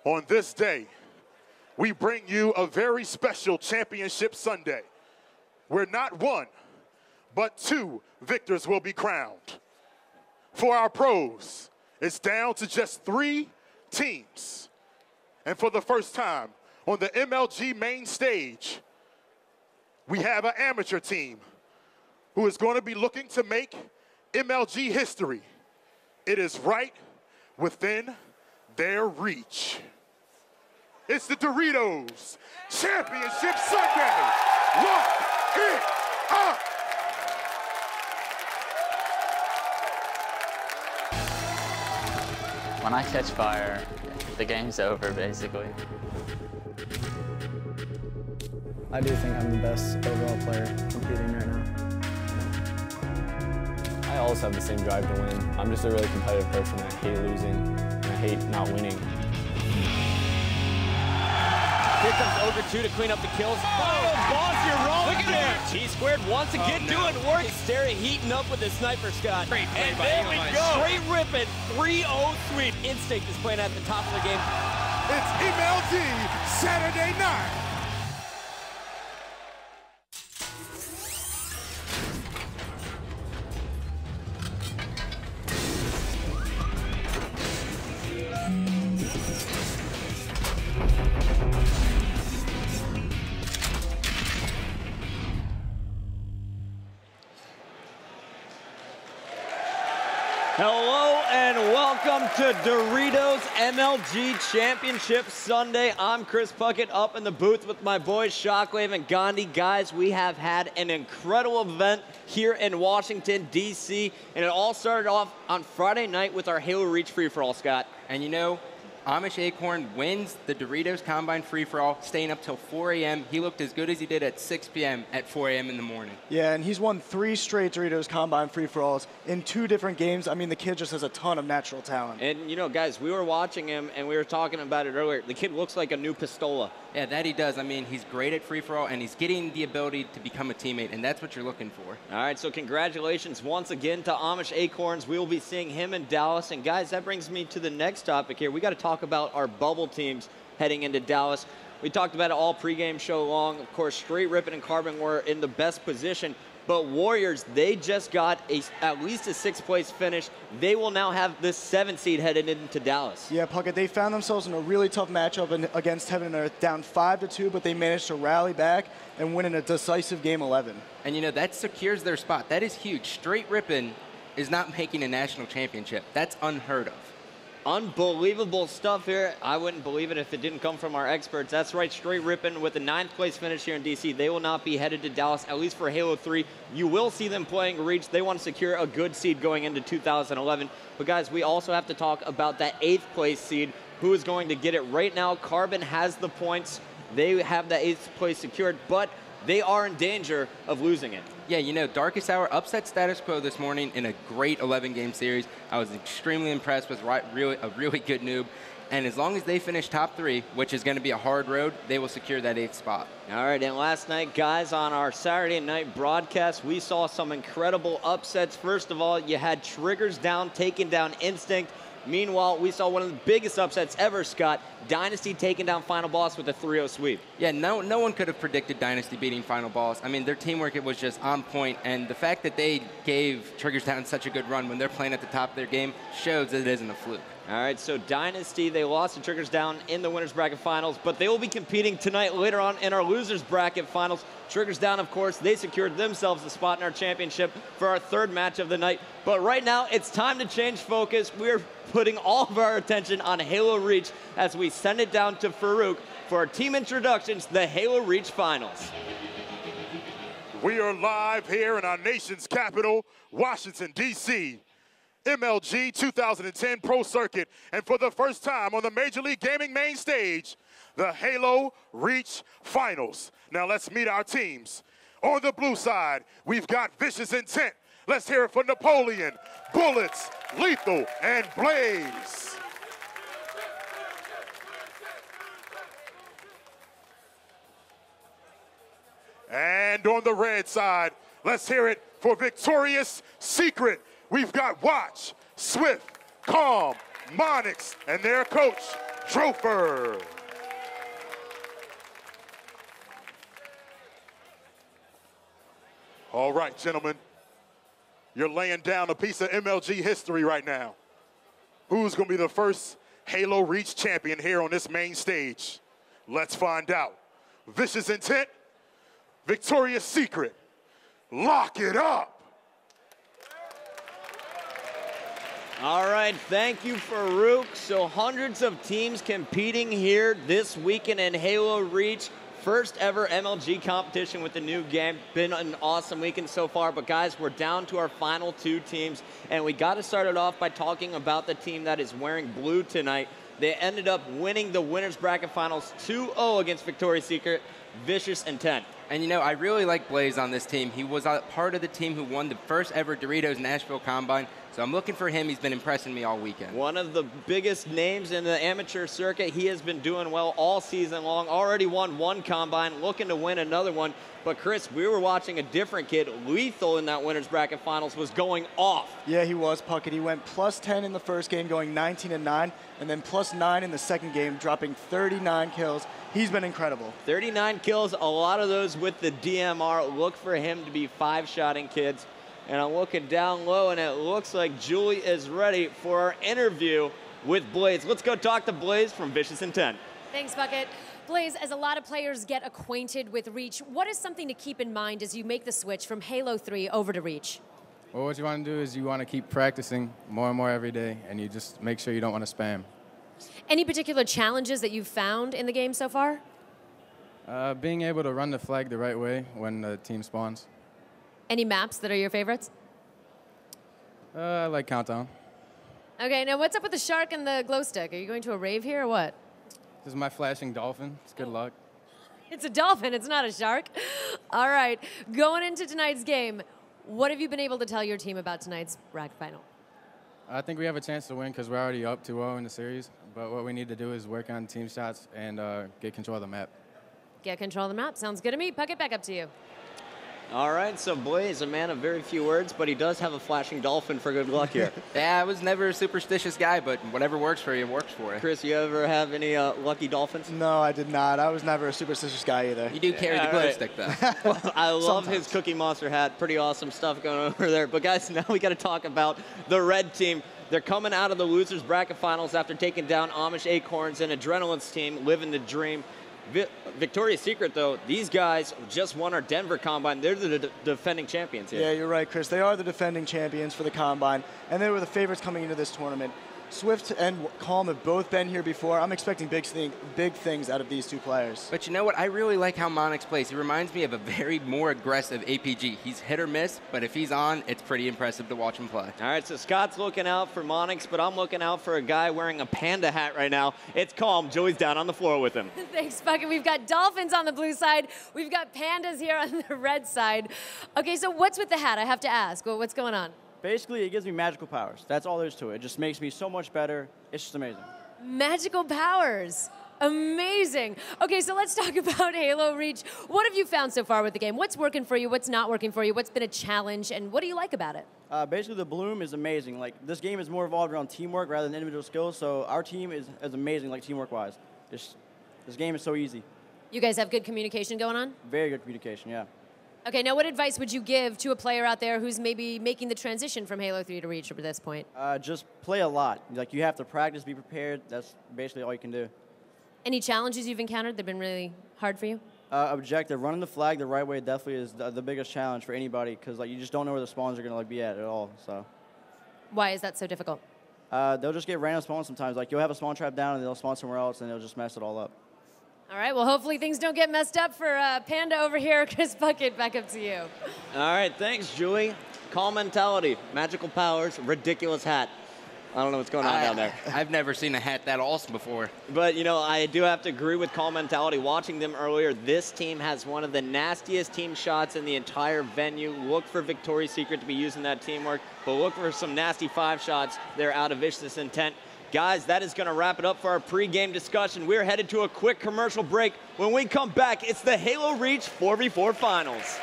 On this day, we bring you a very special championship Sunday, where not one, but two victors will be crowned. For our pros, it's down to just 3 teams. And for the first time on the MLG main stage, we have an amateur team who is going to be looking to make MLG history. It is right within their reach. It's the Doritos Championship Sunday. Lock it up. When I catch fire, the game's over, basically. I do think I'm the best overall player competing right now. I always have the same drive to win. I'm just a really competitive person. I hate losing, and I hate not winning. Here comes Ogre 2 to clean up the kills. Oh, boss, you're wrong. Look at there. T-squared wants to get doing work. Sterry heating up with the sniper, Scott. Great play and by there we Eli. go. Straight ripping, 3-0 sweep. Instinct is playing at the top of the game. It's MLG Saturday night. Hello and welcome to Doritos MLG Championship Sunday. I'm Chris Puckett up in the booth with my boys Shockwave and Gandhi. Guys, we have had an incredible event here in Washington, D.C., and it all started off on Friday night with our Halo Reach free-for-all, Scott. And you know, Amish Acorn wins the Doritos Combine free-for-all, staying up till 4 a.m. He looked as good as he did at 6 p.m. at 4 a.m. in the morning. Yeah, and he's won 3 straight Doritos Combine free-for-alls in 2 different games. I mean, the kid just has a ton of natural talent. And, you know, guys, we were watching him, and we were talking about it earlier. The kid looks like a new Pistola. Yeah, that he does. I mean, he's great at free-for-all, and he's getting the ability to become a teammate, and that's what you're looking for. All right, so congratulations once again to Amish Acorns. We will be seeing him in Dallas. And, guys, that brings me to the next topic here. We got to talk about our bubble teams heading into Dallas. We talked about it all pregame show long. Of course, Straight Rippin' and Carbon were in the best position. But Warriors, they just got at least a 6th place finish. They will now have the 7th seed headed into Dallas. Yeah, Puckett, they found themselves in a really tough matchup against Heaven and Earth, down 5-2, but they managed to rally back and win in a decisive Game 11. And, you know, that secures their spot. That is huge. Straight Rippin' is not making a national championship. That's unheard of. Unbelievable stuff here. I wouldn't believe it if it didn't come from our experts. That's right, Straight Rippin' with the 9th place finish here in D.C. They will not be headed to Dallas, at least for Halo 3. You will see them playing Reach. They want to secure a good seed going into 2011. But, guys, we also have to talk about that 8th place seed. Who is going to get it? Right now, Carbon has the points. They have the 8th place secured, but they are in danger of losing it. Yeah, you know, Darkest Hour upset status quo this morning in a great 11-game series. I was extremely impressed with a really good noob. And as long as they finish top 3, which is going to be a hard road, they will secure that 8th spot. All right, and last night, guys, on our Saturday night broadcast, we saw some incredible upsets. First of all, you had Triggers down, taking down Instinct. Meanwhile, we saw one of the biggest upsets ever, Scott. Dynasty taking down Final Boss with a 3-0 sweep. Yeah, no one could have predicted Dynasty beating Final Boss. I mean, their teamwork, it was just on point, and the fact that they gave Triggers Down such a good run when they're playing at the top of their game shows that it isn't a fluke. All right, so Dynasty, they lost to Triggers Down in the Winners Bracket Finals, but they will be competing tonight later on in our Losers Bracket Finals. Triggers Down, of course, they secured themselves a spot in our championship for our 3rd match of the night. But right now, it's time to change focus. We're putting all of our attention on Halo Reach as we send it down to Farouk for our team introductions, the Halo Reach Finals. We are live here in our nation's capital, Washington, D.C. MLG 2010 Pro Circuit, and for the first time on the Major League Gaming main stage, the Halo Reach Finals. Now let's meet our teams. On the blue side, we've got Vicious Intent. Let's hear it for Napoleon, Bullets, Lethal, and Blaze. And on the red side, let's hear it for Victorious Secret. We've got Watch, Swift, Calm, Monix, and their coach, Drofer. All right, gentlemen. You're laying down a piece of MLG history right now. Who's going to be the first Halo Reach champion here on this main stage? Let's find out. Vicious Intent, Victoria's Secret. Lock it up. All right, thank you, Farouk. So hundreds of teams competing here this weekend in Halo Reach. First ever MLG competition with the new game. Been an awesome weekend so far, but guys, we're down to our final 2 teams, and we got to start it off by talking about the team that is wearing blue tonight. They ended up winning the Winners Bracket Finals 2-0 against Victoria's Secret, Vicious Intent. And you know, I really like Blaze on this team. He was a part of the team who won the first ever Doritos Nashville Combine. So I'm looking for him. He's been impressing me all weekend. One of the biggest names in the amateur circuit. He has been doing well all season long. Already won 1 Combine, looking to win another one. But Chris, we were watching a different kid. Lethal in that Winners Bracket Finals was going off. Yeah, he was, Puckett. He went +10 in the first game, going 19-9, and then +9 in the second game, dropping 39 kills. He's been incredible. 39 kills, a lot of those with the DMR. Look for him to be 5-shotting kids. And I'm looking down low, and it looks like Julie is ready for our interview with Blaze. Let's go talk to Blaze from Vicious Intent. Thanks, Bucket. Blaze, as a lot of players get acquainted with Reach, what is something to keep in mind as you make the switch from Halo 3 over to Reach? Well, what you want to do is you want to keep practicing more and more every day, and you just make sure you don't want to spam. Any particular challenges that you've found in the game so far? Being able to run the flag the right way when the team spawns. Any maps that are your favorites? I like Countdown. Okay, now what's up with the shark and the glow stick? Are you going to a rave here or what? This is my flashing dolphin. It's good luck. It's a dolphin, it's not a shark. All right, going into tonight's game, what have you been able to tell your team about tonight's bracket final? I think we have a chance to win because we're already up 2-0 in the series. But what we need to do is work on team shots and get control of the map. Get control of the map. Sounds good to me. Puck it back up to you. All right, so Blaze, a man of very few words, but he does have a flashing dolphin for good luck here. Yeah, I was never a superstitious guy, but whatever works for you, works for you. Chris, you ever have any lucky dolphins? No, I did not. I was never a superstitious guy either. You do carry the glow stick, though. Well, I love his Cookie Monster hat. Pretty awesome stuff going over there. But, guys, now we got to talk about the red team. They're coming out of the losers bracket finals after taking down Amish Acorns and Adrenaline's team, Living the Dream. Victoria's Secret, though, these guys just won our Denver Combine. They're the defending champions here. Yeah, you're right, Chris. They are the defending champions for the Combine, and they were the favorites coming into this tournament. Swift and Calm have both been here before. I'm expecting big things out of these 2 players. But you know what? I really like how Monix plays. He reminds me of a very more aggressive APG. He's hit or miss, but if he's on, it's pretty impressive to watch him play. All right, so Scott's looking out for Monix, but I'm looking out for a guy wearing a panda hat right now. It's Calm. Joey's down on the floor with him. Thanks, Bucket. We've got dolphins on the blue side. We've got pandas here on the red side. Okay, so what's with the hat? I have to ask. Well, what's going on? Basically, it gives me magical powers. That's all there is to it. It just makes me so much better. It's just amazing. Magical powers. Amazing. Okay, so let's talk about Halo Reach. What have you found so far with the game? What's working for you? What's not working for you? What's been a challenge? And what do you like about it? Basically, the bloom is amazing. Like, this game is more evolved around teamwork rather than individual skills, so our team is amazing, like, teamwork-wise. This game is so easy. You guys have good communication going on? Very good communication, yeah. Okay, now what advice would you give to a player out there who's maybe making the transition from Halo 3 to Reach at this point? Just play a lot. Like, you have to practice, be prepared. That's basically all you can do. Any challenges you've encountered that have been really hard for you? Objective, running the flag the right way definitely is the biggest challenge for anybody because like you just don't know where the spawns are going to be at all. So. Why is that so difficult? They'll just get random spawns sometimes. Like you'll have a spawn trap down and they'll spawn somewhere else and they'll just mess it all up. All right, well, hopefully things don't get messed up for Panda over here. Chris Bucket, back up to you. All right, thanks, Julie. Calm mentality, magical powers, ridiculous hat. I don't know what's going on down there. I've never seen a hat that awesome before. But, you know, I do have to agree with Calm mentality. Watching them earlier, this team has one of the nastiest team shots in the entire venue. Look for Victoria's Secret to be using that teamwork, but look for some nasty 5 shots. They're out of Vicious Intent. Guys, that is going to wrap it up for our pregame discussion. We're headed to a quick commercial break. When we come back, it's the Halo Reach 4v4 Finals.